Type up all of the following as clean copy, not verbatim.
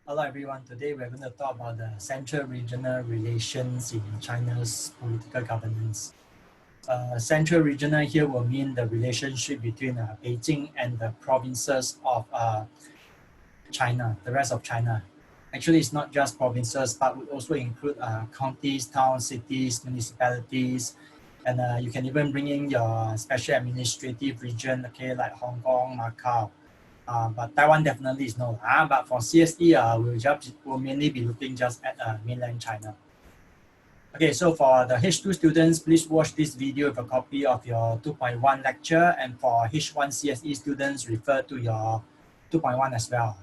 Hello everyone, today we're going to talk about the central regional relations in China's political governance. Central regional here will mean the relationship between Beijing and the provinces of China, the rest of China. Actually, it's not just provinces, but would also include counties, towns, cities, municipalities, and you can even bring in your special administrative region, okay, like Hong Kong, Macau. But Taiwan definitely is no. But for CSE, we'll mainly be looking just at mainland China. Okay, so for the H2 students, please watch this video with a copy of your 2.1 lecture, and for H1 CSE students, refer to your 2.1 as well.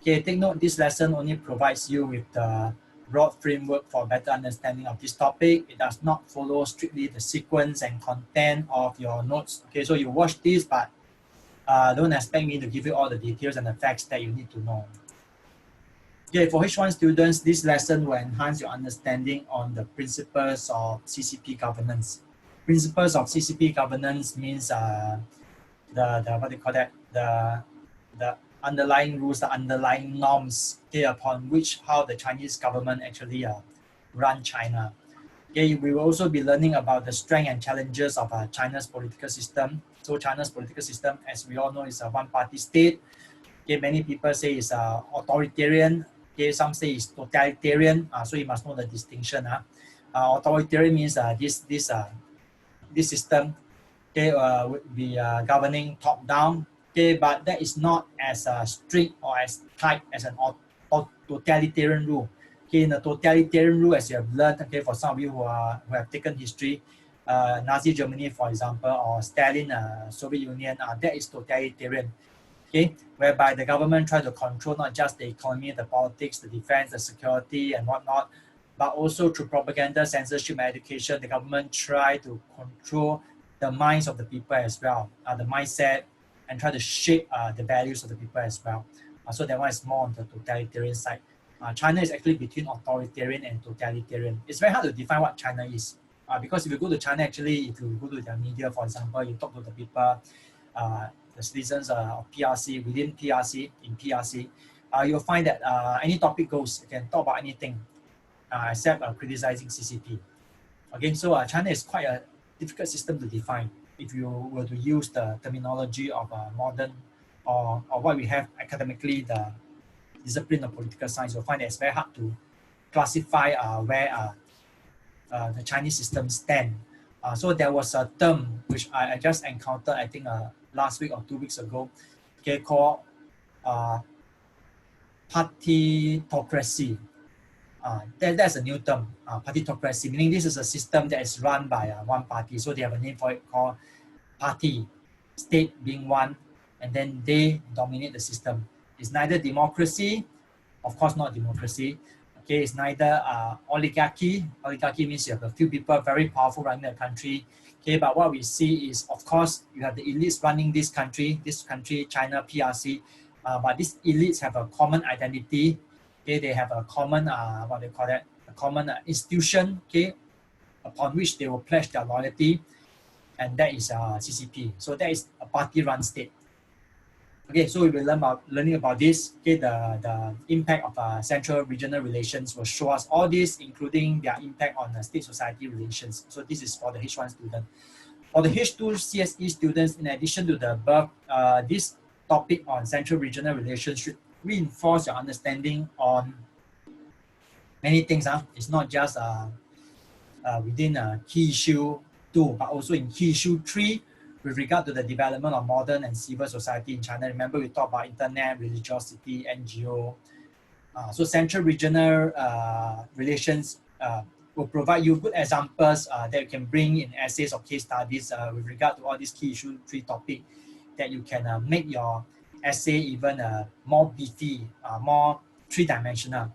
Okay, take note, this lesson only provides you with the broad framework for better understanding of this topic. It does not follow strictly the sequence and content of your notes. Okay, so you watch this, but don't expect me to give you all the details and the facts that you need to know. Okay, for H1 students, this lesson will enhance your understanding on the principles of CCP governance. Principles of CCP governance means the what do you call that? The underlying rules, the underlying norms, okay, upon which how the Chinese government actually run China. Okay, we will also be learning about the strengths and challenges of China's political system. So China's political system, as we all know, is a one-party state. Okay, many people say it's authoritarian. Okay, some say it's totalitarian. So you must know the distinction. Authoritarian means this system, okay, would be governing top down. Okay, but that is not as strict or as tight as an totalitarian rule. Okay, in the totalitarian rule, as you have learned, okay, for some of you who have taken history, Nazi Germany, for example, or Stalin, Soviet Union, that is totalitarian. Okay, whereby the government try to control not just the economy, the politics, the defense, the security, and whatnot, but also through propaganda, censorship, and education, the government try to control the minds of the people as well, the mindset, and try to shape the values of the people as well. So that one is more on the totalitarian side. China is actually between authoritarian and totalitarian. It's very hard to define what China is. Because if you go to China, actually, if you go to the media, for example, you talk to the people, the citizens of PRC, within PRC, in PRC, you'll find that any topic goes, you can talk about anything except criticizing CCP. Again, so China is quite a difficult system to define if you were to use the terminology of modern or what we have academically, the discipline of political science. You'll find that it's very hard to classify where the Chinese system stand. So there was a term which I just encountered, I think last week or 2 weeks ago, okay, called partitocracy. That's a new term, partitocracy, meaning this is a system that is run by one party. So they have a name for it called party, state being one, and then they dominate the system. It's neither democracy, of course not democracy. Okay, it's neither oligarchy. Oligarchy means you have a few people very powerful running the country. Okay, but what we see is, of course, you have the elites running this country, China, PRC. But these elites have a common identity. Okay, they have a common, what they call that, a common institution, okay, upon which they will pledge their loyalty, and that is CCP. So that is a party-run state. Okay, so we will learning about this. Okay, the impact of central regional relations will show us all this, including their impact on state-society relations. So this is for the H1 student. For the H2 CSE students, in addition to the above, this topic on central regional relations should reinforce your understanding on many things. It's not just within key issue 2, but also in key issue 3, with regard to the development of modern and civil society in China. Remember, we talked about internet, religiosity, NGO. So central regional relations will provide you good examples that you can bring in essays or case studies with regard to all these key issue 3 topic, that you can make your essay even more beefy, more 3-dimensional.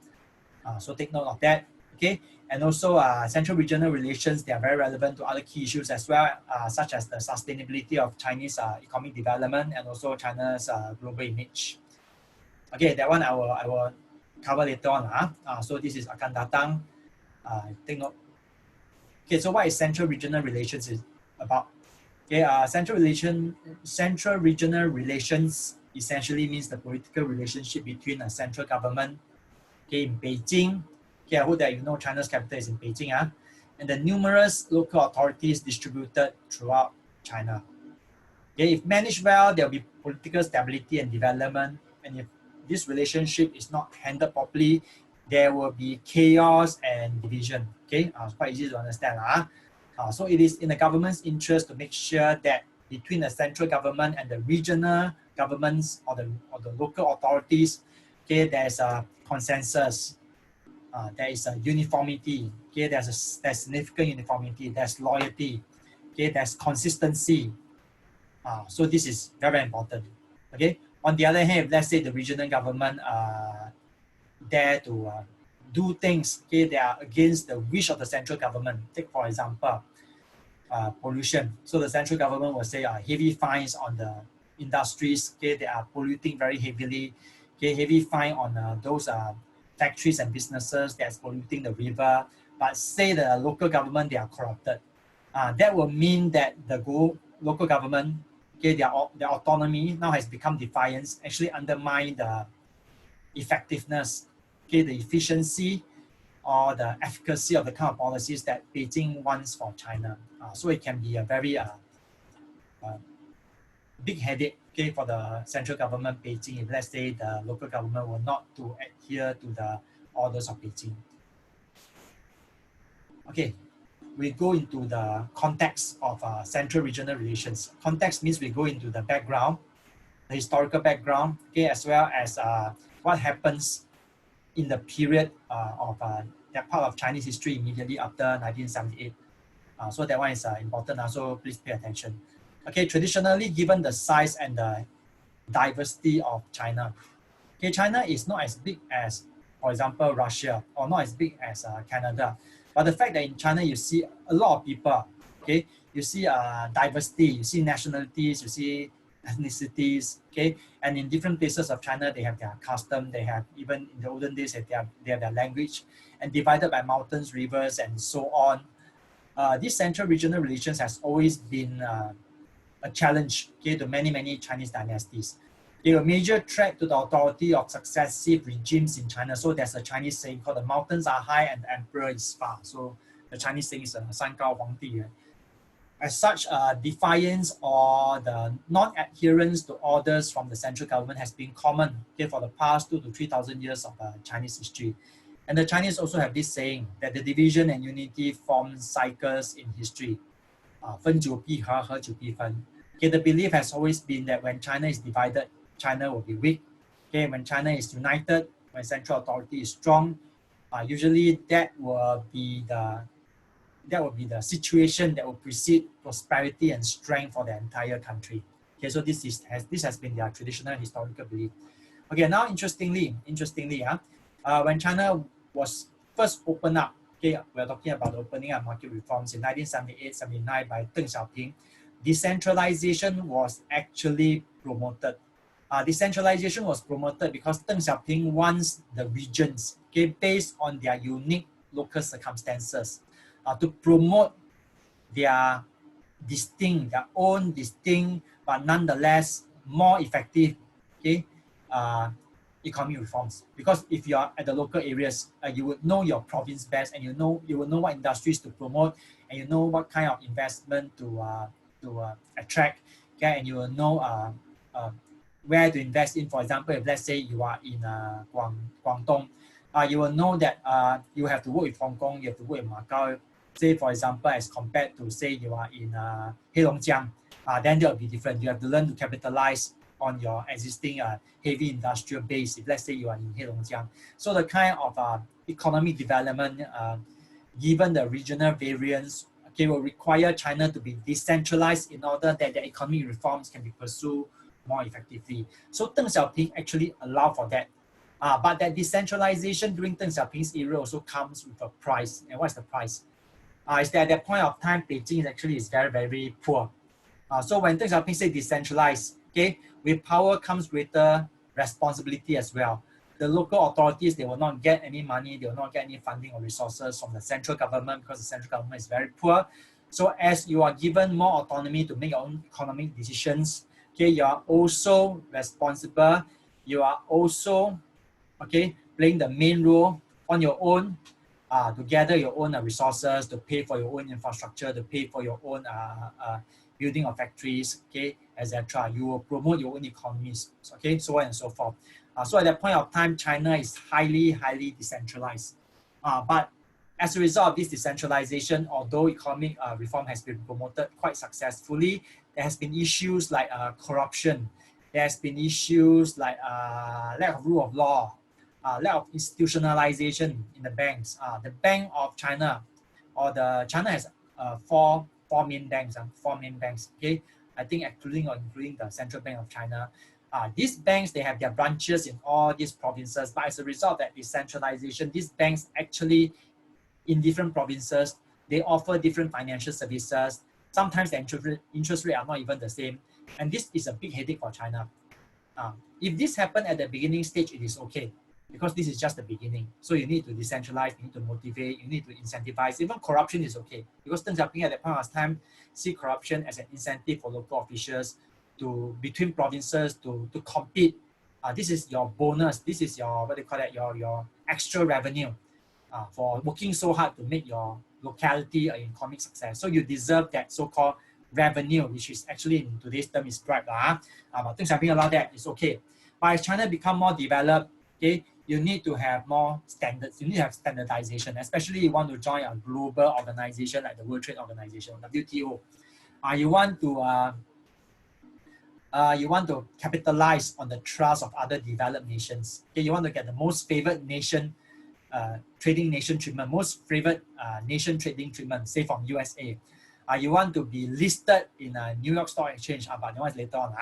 So take note of that. Okay, and also central regional relations, they are very relevant to other key issues as well, such as the sustainability of Chinese economic development and also China's global image. Okay, that one I will cover later on. So this is akan datang. Take note. Okay, so what is central regional relations is about? Okay, central regional relations essentially means the political relationship between a central government, okay, in Beijing. Okay, I hope that you know China's capital is in Beijing, and the numerous local authorities distributed throughout China. Okay, if managed well, there will be political stability and development. And if this relationship is not handled properly, there will be chaos and division. Okay, it's quite easy to understand. So it is in the government's interest to make sure that between the central government and the regional governments or the local authorities, okay, there's a consensus, there is a uniformity, okay, there's significant uniformity, there's loyalty, okay, there's consistency. So this is very, very important. Okay. On the other hand, if let's say the regional government dare to do things, okay, they are against the wish of the central government. Take for example, pollution. So the central government will say heavy fines on the industries, okay, they are polluting very heavily. Okay, heavy fine on those factories and businesses that's polluting the river. But say the local government, they are corrupted. That will mean that the local government, okay, their autonomy now has become defiance, actually undermine the effectiveness, okay, the efficiency or the efficacy of the kind of policies that Beijing wants for China. So it can be a very big headache, okay, for the central government Beijing if let's say the local government will not to adhere to the orders of Beijing. Okay, we go into the context of central regional relations. Context means we go into the background, the historical background, okay, as well as what happens in the period of that part of Chinese history immediately after 1978. So that one is important, so please pay attention. Okay, traditionally, given the size and the diversity of China, okay, China is not as big as, for example, Russia, or not as big as Canada. But the fact that in China you see a lot of people, okay, you see diversity, you see nationalities, you see ethnicities, okay, and in different places of China they have their custom, they have even in the olden days they have their language, and divided by mountains, rivers, and so on. This central regional relations has always been a challenge, okay, to many Chinese dynasties. They are a major threat to the authority of successive regimes in China. So there's a Chinese saying called the mountains are high and the emperor is far. So the Chinese saying is 山高皇帝. As such, defiance or the non-adherence to orders from the central government has been common, okay, for the past 2,000 to 3,000 years of Chinese history. And the Chinese also have this saying that the division and unity form cycles in history. 分久必合，合久必分. Okay, the belief has always been that when China is divided, China will be weak. Okay, when China is united, when central authority is strong, usually that will be the situation that will precede prosperity and strength for the entire country. Okay, so this has been their traditional historical belief. Okay, now interestingly, when China was first opened up, okay, we're talking about the opening up market reforms in 1978-79 by Deng Xiaoping. Decentralization was actually promoted. Decentralization was promoted because Deng Xiaoping wants the regions, okay, based on their unique local circumstances, to promote their own distinct, but nonetheless more effective, okay, economic reforms. Because if you are at the local areas, you would know your province best, and you will know what industries to promote, and you know what kind of investment to attract, okay, and you will know where to invest in. For example, if let's say you are in Guangdong, you will know that you have to work with Hong Kong, you have to work with Macau, say for example, as compared to say you are in Heilongjiang, then that will be different. You have to learn to capitalize on your existing heavy industrial base, if let's say you are in Heilongjiang. So the kind of economic development, given the regional variance, okay, will require China to be decentralized in order that the economic reforms can be pursued more effectively. So Deng Xiaoping actually allowed for that. But that decentralization during Deng Xiaoping's era also comes with a price. And what's the price? Is that at that point of time, Beijing is very, very poor. So when Deng Xiaoping said decentralized, okay, with power comes greater responsibility as well. The local authorities, they will not get any money, they will not get any funding or resources from the central government because the central government is very poor. So as you are given more autonomy to make your own economic decisions, Okay, you are also responsible. You are also, okay, playing the main role on your own to gather your own resources, to pay for your own infrastructure, to pay for your own building of factories, okay, etc. You will promote your own economies, okay, so on and so forth. So at that point of time, China is highly decentralized. But as a result of this decentralization, although economic reform has been promoted quite successfully, there has been issues like corruption. There has been issues like lack of rule of law, lack of institutionalization in the banks. The Bank of China, or the China has four main banks. Four main banks. Okay, I think including the Central Bank of China. These banks, they have their branches in all these provinces, but as a result of that decentralization, these banks actually in different provinces, they offer different financial services. Sometimes the interest rate are not even the same, and this is a big headache for China. If this happened at the beginning stage, it is okay, because this is just the beginning. So you need to decentralize, you need to motivate, you need to incentivize. Even corruption is okay, because Deng Xiaoping at that point of time see corruption as an incentive for local officials to between provinces to compete. This is your bonus. This is your what they call that, your extra revenue for working so hard to make your locality an economic success. So you deserve that so-called revenue, which is actually in today's term is bribe. But Deng Xiaoping allowed that, it's okay. But as China become more developed, okay, you need to have more standards. You need to have standardization, especially you want to join a global organization like the World Trade Organization, WTO. You want to capitalize on the trust of other developed nations. Okay, you want to get the most favored nation trading nation treatment, most favored nation trading treatment, say from USA. You want to be listed in a New York Stock Exchange, but that one is later on.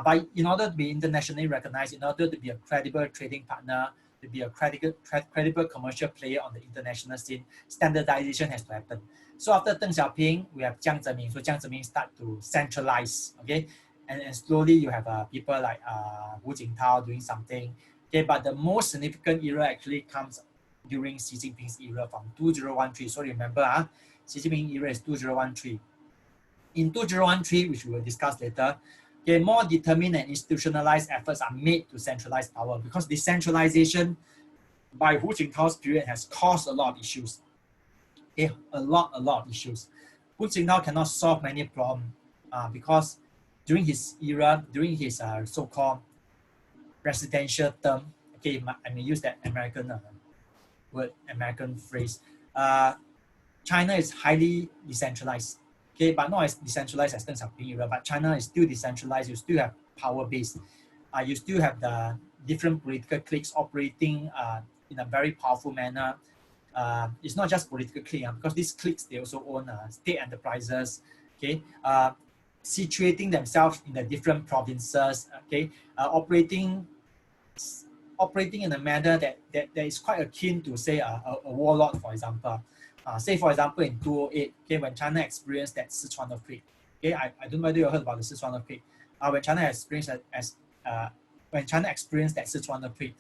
But in order to be internationally recognized, in order to be a credible trading partner, to be a credible commercial player on the international scene, standardization has to happen. So after Deng Xiaoping, we have Jiang Zemin. So Jiang Zemin start to centralize, okay? And slowly you have people like Hu Jintao doing something. Okay, but the most significant era actually comes during Xi Jinping's era from 2013. So remember, Xi Jinping era is 2013. In 2013, which we will discuss later, okay, more determined and institutionalized efforts are made to centralize power, because decentralization by Hu Jintao's period has caused a lot of issues. Okay, a lot of issues. Hu Jintao cannot solve many problems because during his era, during his so-called presidential term, okay, I may use that American phrase. China is highly decentralized, okay, but not as decentralized as Deng Xiaoping era. But China is still decentralized. You still have power base. You still have the different political cliques operating in a very powerful manner. It's not just political clique, because these cliques, they also own state enterprises, okay, situating themselves in the different provinces, okay, operating in a manner that is quite akin to, say, a warlord, for example. Say, for example, in 2008, okay, when China experienced that Sichuan earthquake, okay, I don't know whether you heard about the Sichuan earthquake. When China experienced that Sichuan earthquake,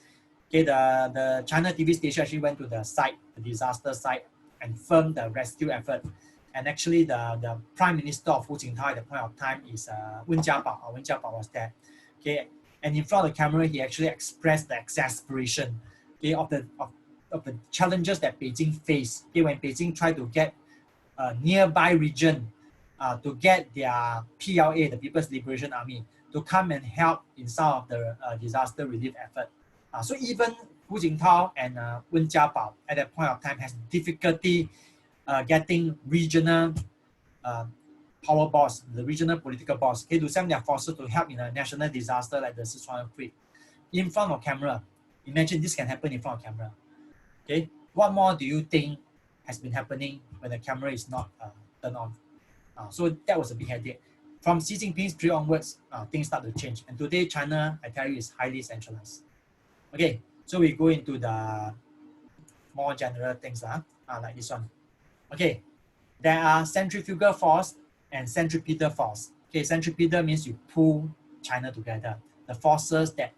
okay, the China TV station actually went to the site, the disaster site, and filmed the rescue effort. And actually, the Prime Minister of Hu Jintao at the point of time is Wen Jiabao. Wen Jiabao was there, okay. And in front of the camera, he actually expressed the exasperation, okay, of the challenges that Beijing faced, okay, when Beijing tried to get a nearby region to get their PLA, the People's Liberation Army, to come and help in some of the disaster relief effort. So even Hu Jintao and Wen Jiabao at that point of time has difficulty getting regional power boss, the regional political boss, okay, to send their forces to help in a national disaster like the Sichuan earthquake in front of camera. Imagine this can happen in front of camera. Okay, what more do you think has been happening when the camera is not turned on? So that was a big headache. From Xi Jinping's period onwards, things start to change. And today, China, I tell you, is highly centralized. Okay, so we go into the more general things like this one. Okay, there are centrifugal force and centripetal force. Okay, centripetal means you pull China together. The forces that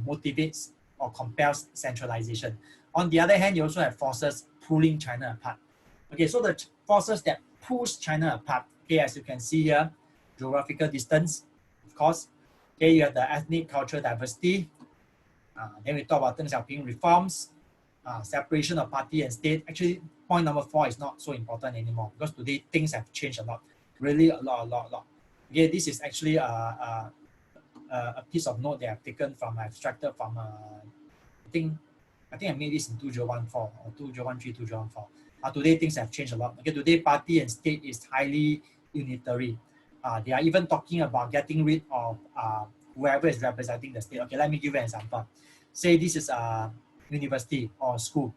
motivates or compels centralization. On the other hand, you also have forces pulling China apart. Okay, so the forces that push China apart, okay, as you can see here, geographical distance, course. Okay, you have the ethnic cultural diversity. Then we talk about Deng Xiaoping reforms, separation of party and state. Actually, point number 4 is not so important anymore because today things have changed a lot, really a lot. Okay, this is actually a piece of note that I've taken from, I extracted from, I think I made this in 2014 or 2013, 2014. Today things have changed a lot. Okay, today party and state is highly unitary. They are even talking about getting rid of whoever is representing the state. Okay, let me give you an example. Say this is a university or school,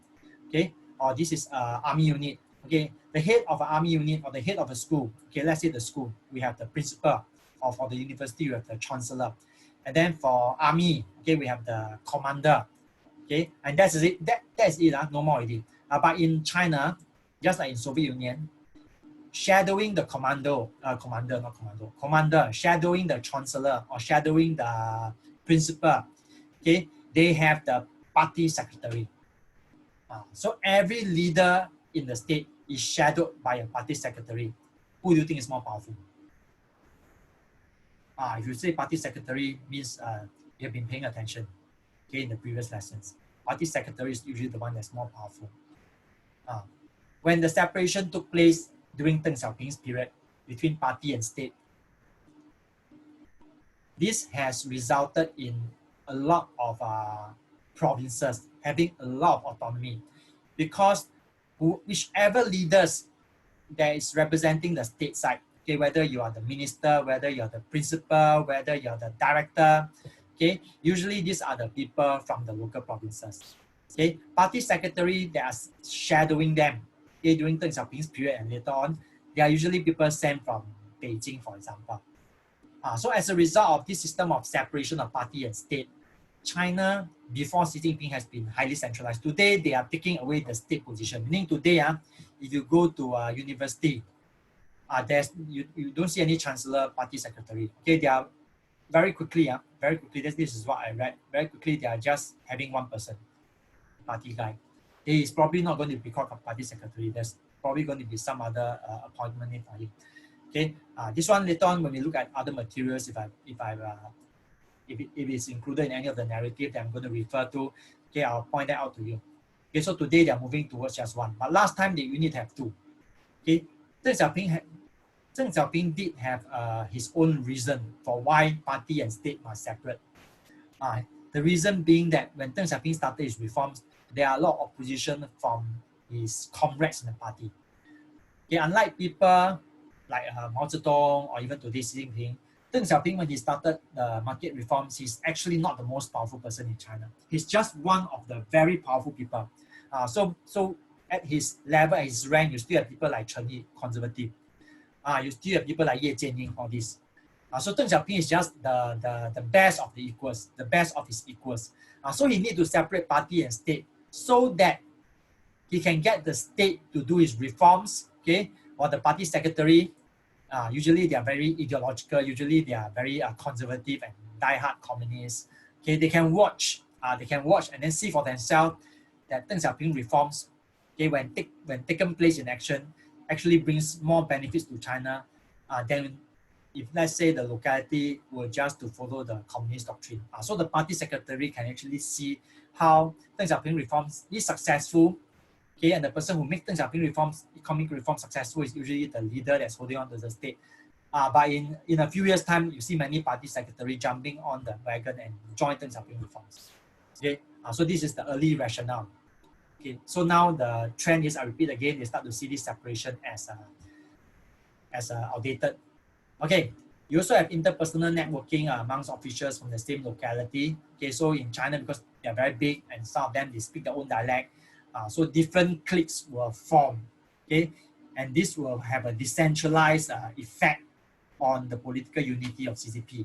okay, or this is a army unit. Okay, the head of an army unit or the head of a school. Okay, let's say the school, we have the principal, or for the university, we have the chancellor, and then for army, okay, we have the commander. Okay, and that's it. That's it. No more already. But in China, just like in Soviet Union, shadowing the commander, shadowing the chancellor or shadowing the principal. Okay, they have the party secretary. So every leader in the state is shadowed by a party secretary. Who do you think is more powerful? If you say party secretary, means you have been paying attention, okay, in the previous lessons. Party secretary is usually the one that's more powerful. When the separation took place during Deng Xiaoping's period between party and state, this has resulted in a lot of provinces having a lot of autonomy, because whichever leaders that is representing the state side, okay, whether you are the minister, whether you are the principal, whether you are the director, okay, usually these are the people from the local provinces. Okay, party secretary that are shadowing them, okay, during Deng Xiaoping's period and later on, they are usually people sent from Beijing, for example. So as a result of this system of separation of party and state, China before Xi Jinping has been highly centralized. Today, they are taking away the state position. Meaning today, if you go to a university, you don't see any chancellor, party secretary. Okay, they are very quickly, this is what I read. Very quickly, they are just having one person, party guy. He is probably not going to be called a party secretary. There's probably going to be some other appointment name for him. Okay, this one later on when we look at other materials, if it's included in any of the narrative that I'm going to refer to, okay, I'll point that out to you. Okay, so today they are moving towards just one, but last time they need to have two. Okay, Deng Xiaoping did have his own reason for why party and state must separate. The reason being that when Deng Xiaoping started his reforms, there are a lot of opposition from his comrades in the party. Okay, unlike people like Mao Zedong or even today Xi Jinping, Deng Xiaoping, when he started the market reforms, he's actually not the most powerful person in China. He's just one of the very powerful people. So at his level, at his rank, you still have people like Chen Yi, conservative. You still have people like Ye Jianying, all this. So Deng Xiaoping is just the best of the equals, the best of his equals. So he need to separate party and state so that he can get the state to do his reforms, okay, or the party secretary. Usually they are very ideological. Usually they are very conservative and die-hard communists. Okay, they can watch and then see for themselves that Deng Xiaoping reforms, okay, when taken place in action, actually brings more benefits to China than if, let's say, the locality were just to follow the communist doctrine. So the party secretary can actually see how Deng Xiaoping reforms is successful. Okay, and the person who makes Deng Xiaoping reforms, economic reforms successful is usually the leader that's holding on to the state. But in a few years' time, you see many party secretary jumping on the wagon and join Deng Xiaoping reforms. Okay, so this is the early rationale. Okay, so now the trend is, I repeat again, they start to see this separation as outdated. Okay, you also have interpersonal networking amongst officials from the same locality. Okay, so in China, because they are very big and some of them, they speak their own dialect, so different cliques will form, okay, and this will have a decentralized effect on the political unity of CCP.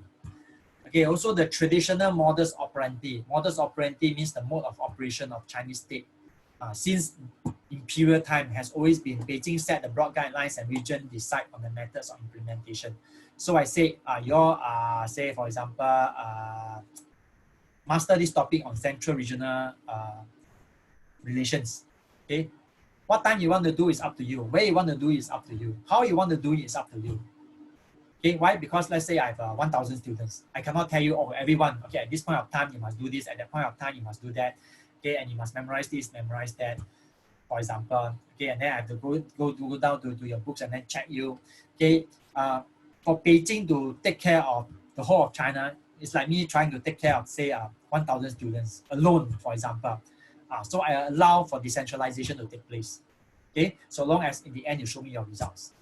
Okay, also the traditional modus operandi. Modus operandi means the mode of operation of Chinese state. Since imperial time has always been Beijing set the broad guidelines and region decide on the methods of implementation. So I say, say for example, master this topic on central regional relations. Okay, what time you want to do is up to you. Where you want to do is up to you. How you want to do it is up to you. Okay, why? Because let's say I have 1,000 students. I cannot tell you, oh, everyone, okay, at this point of time, you must do this. At that point of time, you must do that. Okay, and you must memorize this, memorize that, for example. Okay, and then I have to go down to your books and then check you. Okay, for Beijing to take care of the whole of China, it's like me trying to take care of, say, 1,000 students alone, for example. So I allow for decentralization to take place. Okay, so long as in the end you show me your results.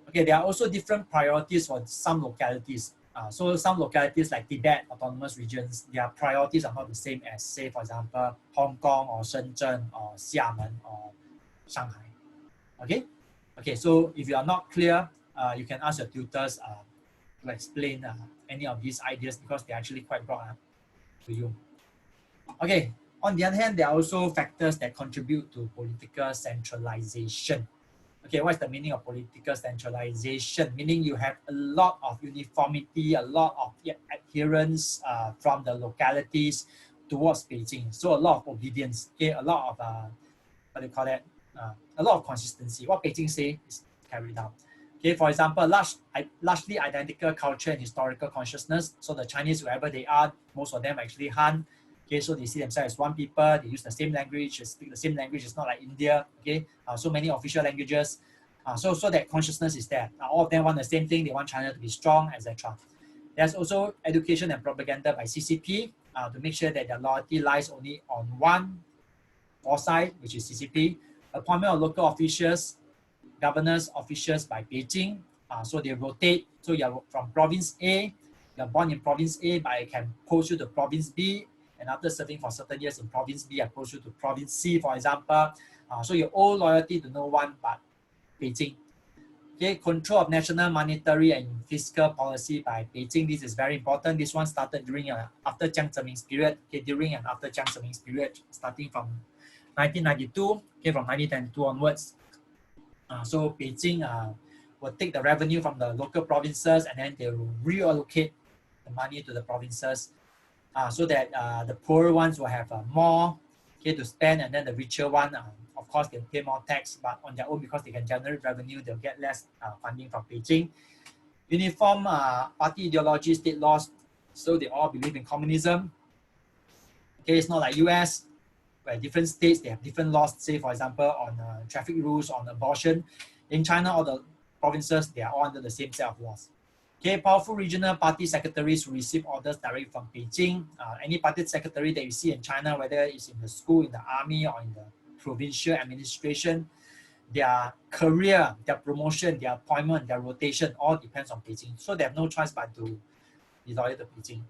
Okay, there are also different priorities for some localities. So some localities like Tibet, autonomous regions, their priorities are not the same as, say, for example, Hong Kong or Shenzhen or Xiamen or Shanghai. Okay, okay. So if you are not clear, you can ask your tutors to explain any of these ideas because they're actually quite broad to you. Okay. On the other hand, there are also factors that contribute to political centralization. Okay, what's the meaning of political centralization? Meaning you have a lot of uniformity, a lot of adherence from the localities towards Beijing. So a lot of obedience, okay, a lot of, what do you call that? A lot of consistency. What Beijing say is carried out. Okay, for example, largely identical culture and historical consciousness. So the Chinese, wherever they are, most of them are actually Han. Okay, so they see themselves as one people. They use the same language, they speak the same language. It's not like India. Okay, so many official languages. So that consciousness is there. All of them want the same thing. They want China to be strong, etc. There's also education and propaganda by CCP to make sure that their loyalty lies only on one foresight, which is CCP. Appointment of local officials, governors, officials by Beijing. So they rotate. So you're from province A, you're born in province A, but I can post you to province B. And after serving for certain years in province B, I post you to province C, for example. So you owe loyalty to no one but Beijing. Okay, control of national monetary and fiscal policy by Beijing. This is very important. This one started during after Jiang Zeming's period. Okay, during and after Jiang Zeming's period, starting from 1992. Okay, from 1992 onwards. So Beijing will take the revenue from the local provinces and then they will reallocate the money to the provinces so that the poorer ones will have more to spend, and then the richer one, of course, they'll pay more tax, but on their own, because they can generate revenue, they'll get less funding from Beijing. Uniform party ideology, state laws, so they all believe in communism. Okay, it's not like US, where different states, they have different laws, say, for example, on traffic rules, on abortion. In China, all the provinces, they are all under the same set of laws. Okay, powerful regional party secretaries who receive orders directly from Beijing. Any party secretary that you see in China, whether it's in the school, in the army, or in the provincial administration, their career, their promotion, their appointment, their rotation, all depends on Beijing. So they have no choice but to be loyal to Beijing.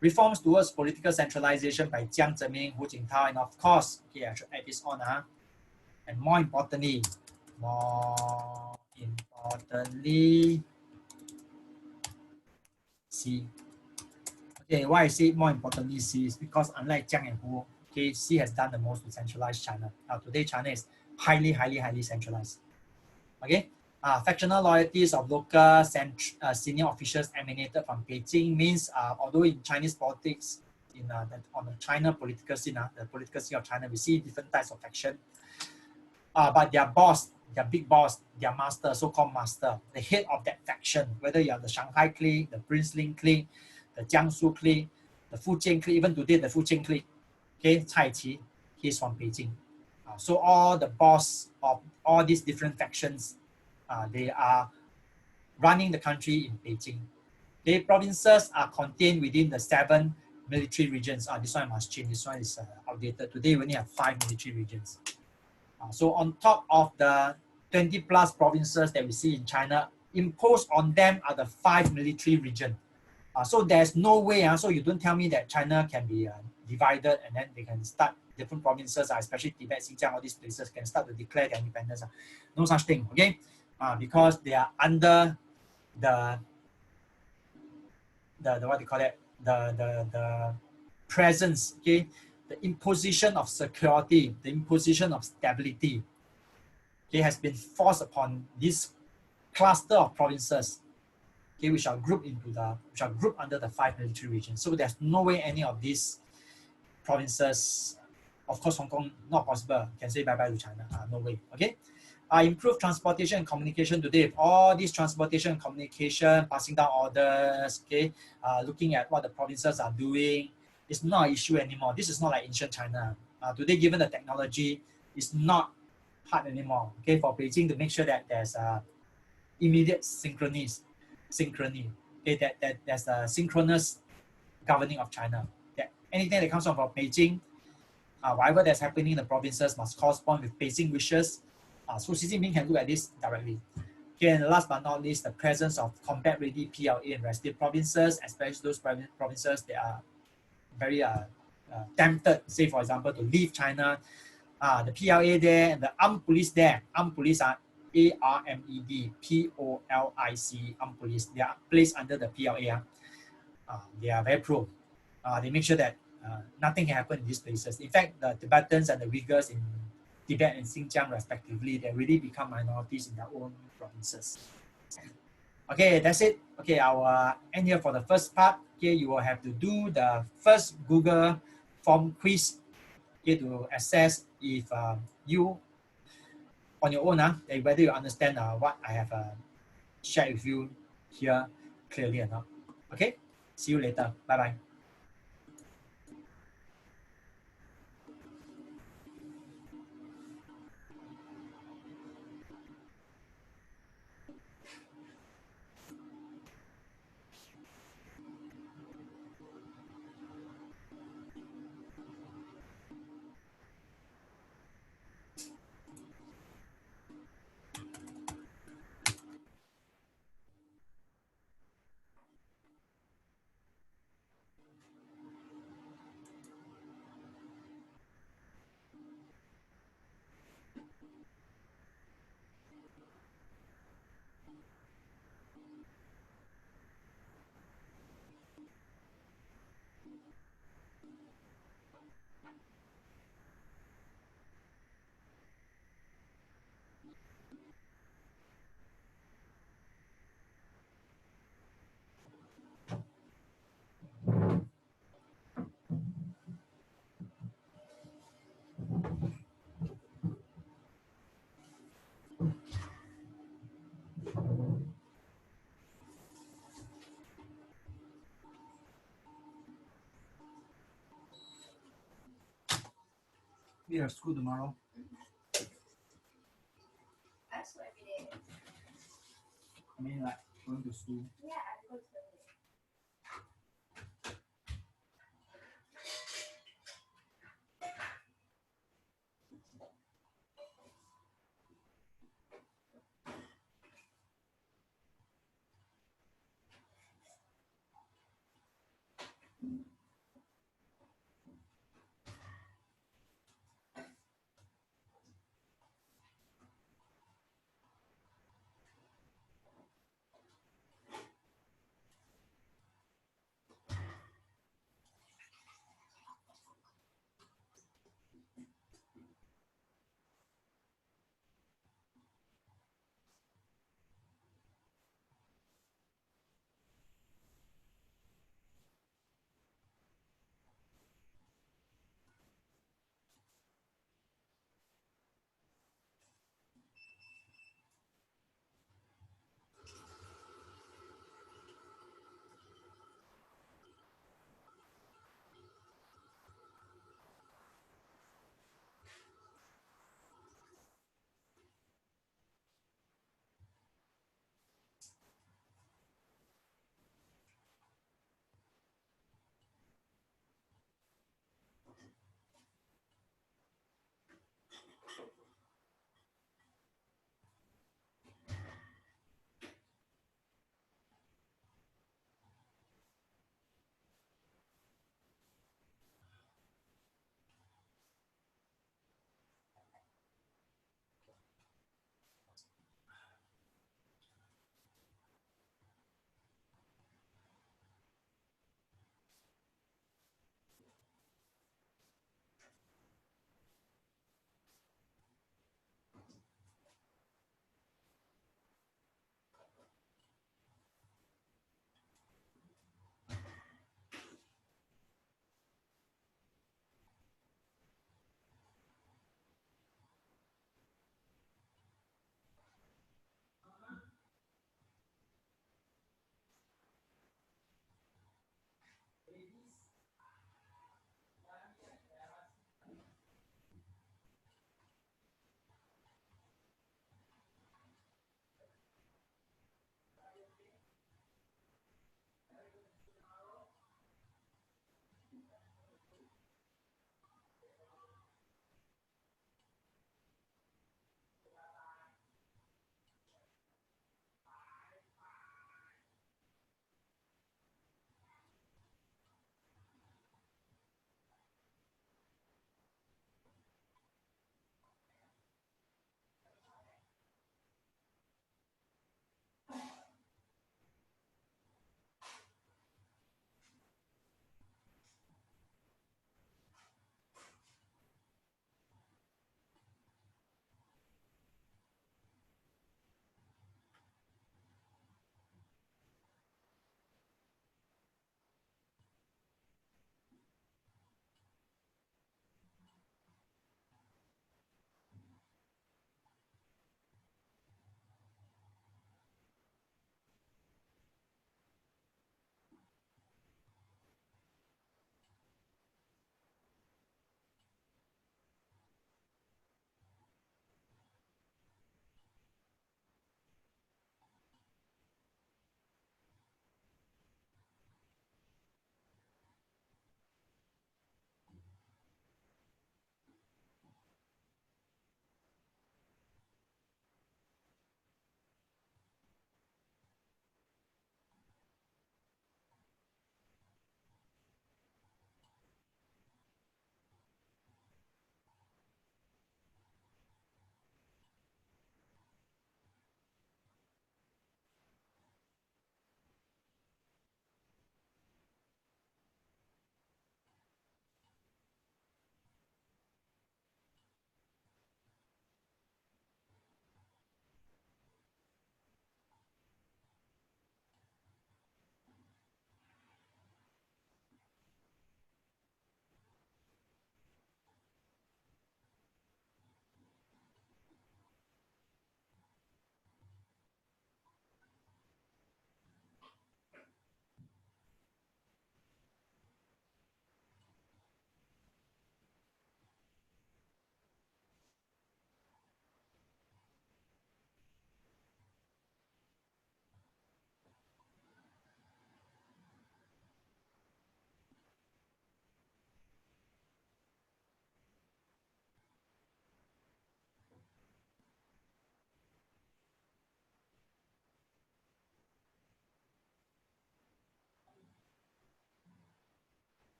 Reforms towards political centralization by Jiang Zemin, Hu Jintao, and of course, okay, I should add this on. And more importantly, C. Okay, why I say more importantly C is because unlike Jiang and Hu, okay, C has done the most to centralize China. Today, China is highly centralized. Okay, factional loyalties of local senior officials emanated from Beijing means, although in Chinese politics, on the China political scene, the political scene of China, we see different types of faction. But their boss, their big boss, their master, so-called master, the head of that faction, whether you are the Shanghai clique, the Princeling clique, the Jiangsu clique, the Fujian clique, even today the Fujian clique, okay, Cai Qi, he's from Beijing. So all the boss of all these different factions, they are running the country in Beijing. The provinces are contained within the 7 military regions. This one I must change. This one is outdated. Today we only have 5 military regions. So on top of the 20 plus provinces that we see in China, imposed on them are the 5 military regions. So there's no way, so you don't tell me that China can be divided and then they can start different provinces, especially Tibet, Xinjiang, all these places can start to declare their independence. No such thing, okay? Because they are under the what do you call it? The presence, okay? The imposition of security, the imposition of stability, okay, has been forced upon this cluster of provinces, okay, which are grouped under the 5 military regions. So there's no way any of these provinces, of course, Hong Kong, not possible, can say bye-bye to China, no way, okay? Improve transportation and communication today. All these transportation and communication, passing down orders, okay, looking at what the provinces are doing, it's not an issue anymore. This is not like ancient China. Today, given the technology, it's not hard anymore. Okay, for Beijing to make sure that there's immediate synchrony. Okay, that there's a synchronous governing of China. That anything that comes from Beijing, whatever that's happening in the provinces must correspond with Beijing wishes. So Xi Jinping can look at this directly. Okay, and last but not least, the presence of combat-ready PLA in restive provinces, especially those provinces that are very tempted, say for example, to leave China. The PLA there, the armed police there, armed police are ARMED, POLIC, armed police. They are placed under the PLA. They are very pro. They make sure that nothing can happen in these places. In fact, the Tibetans and the Uyghurs in Tibet and Xinjiang respectively, they really become minorities in their own provinces. Okay, that's it. Okay, I'll end here for the first part. Okay, you will have to do the first Google form quiz, okay, to assess if you, on your own, whether you understand what I have shared with you here clearly or not. Okay, see you later. Bye-bye. We have school tomorrow. That's what every day. I mean, like going to school. Yeah.